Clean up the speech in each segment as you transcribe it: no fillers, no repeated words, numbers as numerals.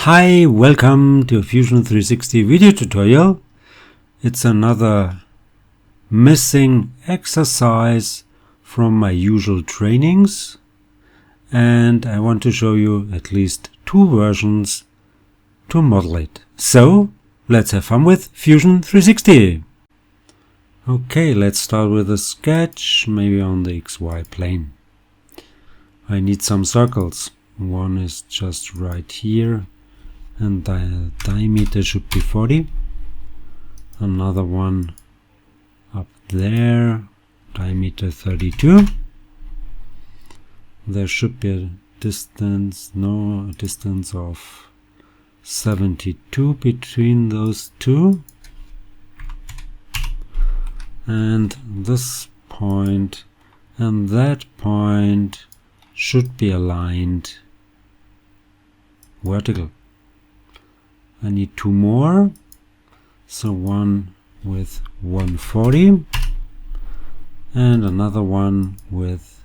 Hi, welcome to Fusion 360 video tutorial. It's another missing exercise from my usual trainings, and I want to show you at least two versions to model it. So let's have fun with Fusion 360. Okay, let's start with a sketch, maybe on the XY plane. I need some circles. One is just right here, and the diameter should be 40. Another one up there, diameter 32. There should be a distance, a distance of 72 between those two. And this point and that point should be aligned vertical. I need two more, so one with 140 and another one with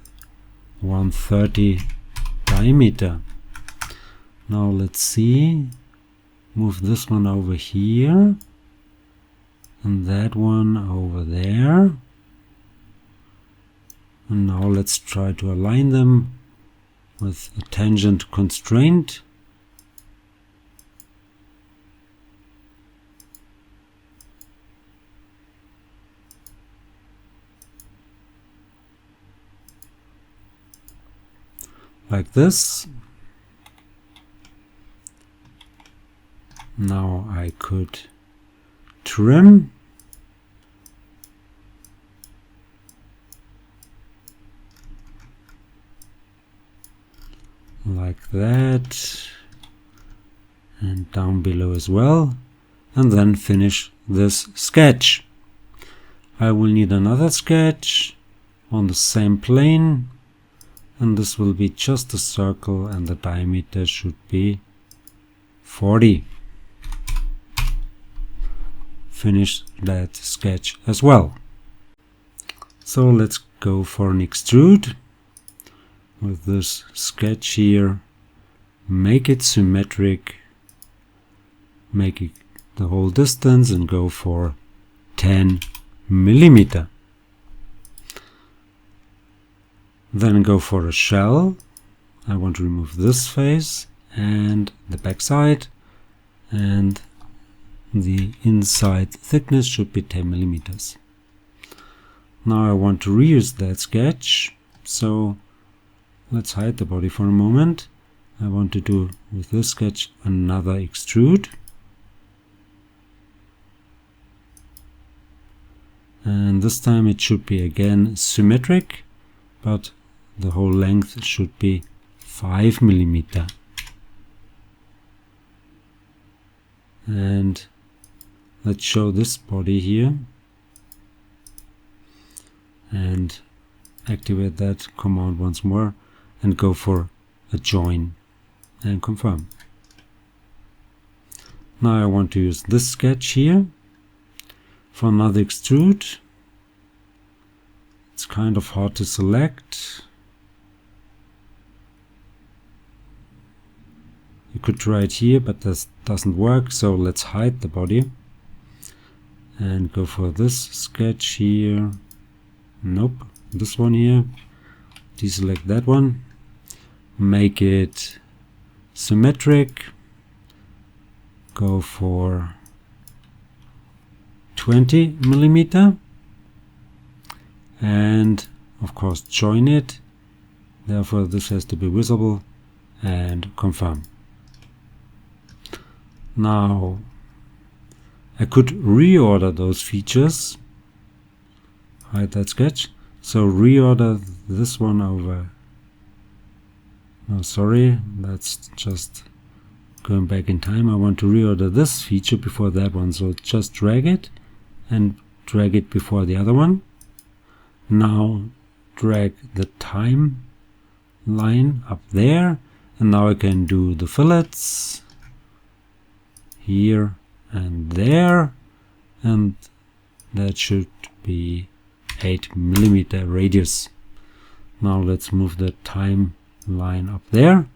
130 diameter. Now let's see, move this one over here and that one over there, and now let's try to align them with a tangent constraint. Like this. Now I could trim like that, and down below as well, and then finish this sketch. I will need another sketch on the same plane, and this will be just a circle, and the diameter should be 40. Finish that sketch as well. So let's go for an extrude with this sketch here. Make it symmetric, make it the whole distance, and go for 10 millimeter. Then go for a shell. I want to remove this face and the back side, and the inside thickness should be 10 millimeters. Now I want to reuse that sketch, so let's hide the body for a moment. I want to do with this sketch another extrude, and this time it should be again symmetric, but the whole length should be 5 millimeter. And let's show this body here and activate that command once more and go for a join and confirm. Now I want to use this sketch here for another extrude. It's kind of hard to select. You could try it here, but this doesn't work, so let's hide the body and go for this sketch here. Nope, this one here. Deselect that one. Make it symmetric. Go for 20 millimeter. And of course join it. Therefore this has to be visible, and confirm. Now I could reorder those features. Hide that sketch. So reorder this one over. No, sorry, that's just going back in time. I want to reorder this feature before that one. So just drag it and drag it before the other one. Now drag the time line up there, and now I can do the fillets here and there, and that should be 8 millimeter radius. Now let's move the time line up there,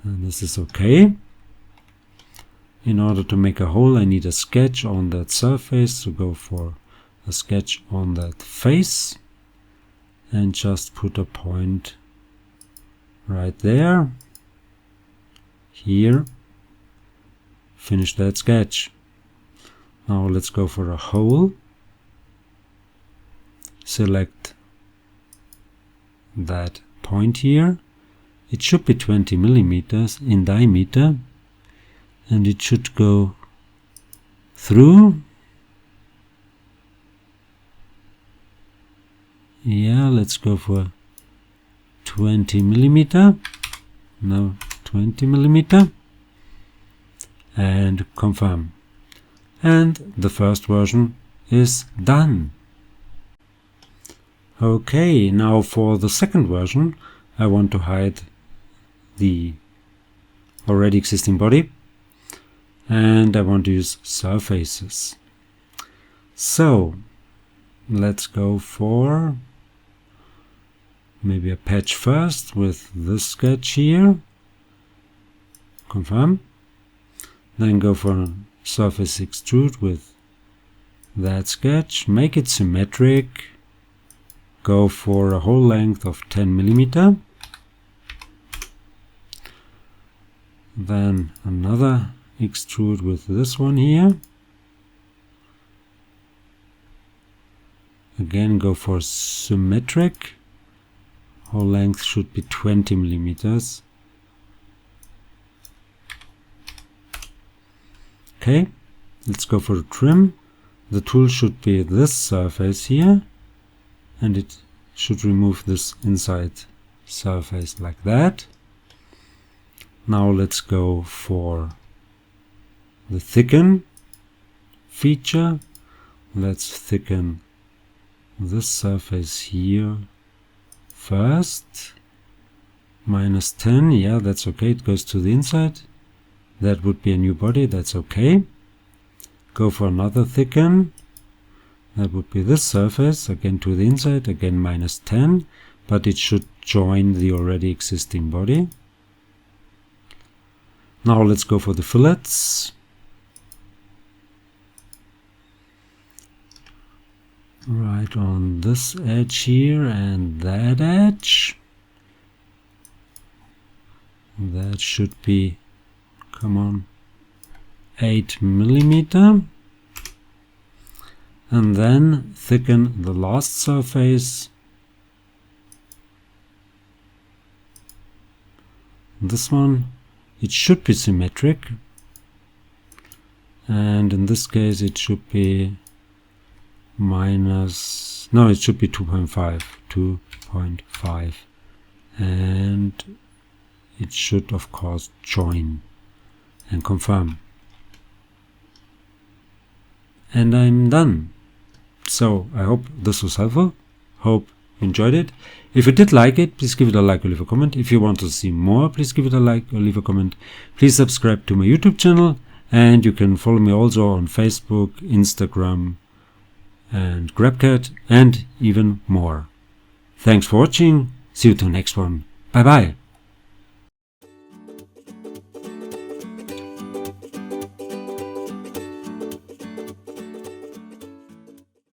and this is okay. In order to make a hole, I need a sketch on that surface, so go for a sketch on that face and just put a point right there. Here, finish that sketch. Now let's go for a hole. Select that point here. It should be 20 millimeters in diameter, and it should go through. Yeah, let's go for 20 millimeter. Now 20 millimeter, and confirm. And the first version is done. Okay, now for the second version, I want to hide the already existing body, and I want to use surfaces. So let's go for maybe a patch first with this sketch here. Confirm. Then go for surface extrude with that sketch. Make it symmetric. Go for a hole length of 10 millimeter. Then another extrude with this one here. Again, go for symmetric. Hole length should be 20 millimeters. Okay, let's go for a trim. The tool should be this surface here, and it should remove this inside surface like that. Now let's go for the thicken feature. Let's thicken this surface here first. -10, yeah, that's okay, it goes to the inside. That would be a new body, that's okay. Go for another thicken. That would be this surface, again to the inside, again -10, but it should join the already existing body. Now let's go for the fillets. Right on this edge here and that edge. That should be, come on, 8 millimeter. And then thicken the last surface. This one, it should be symmetric. And in this case it should be it should be 2.5. And it should of course join and confirm. And I'm done. So I hope this was helpful. Hope you enjoyed it. If you did like it, please give it a like or leave a comment. If you want to see more, please give it a like or leave a comment. Please subscribe to my YouTube channel, and you can follow me also on Facebook, Instagram and GrabCAD, and even more. Thanks for watching. See you to the next one. Bye bye.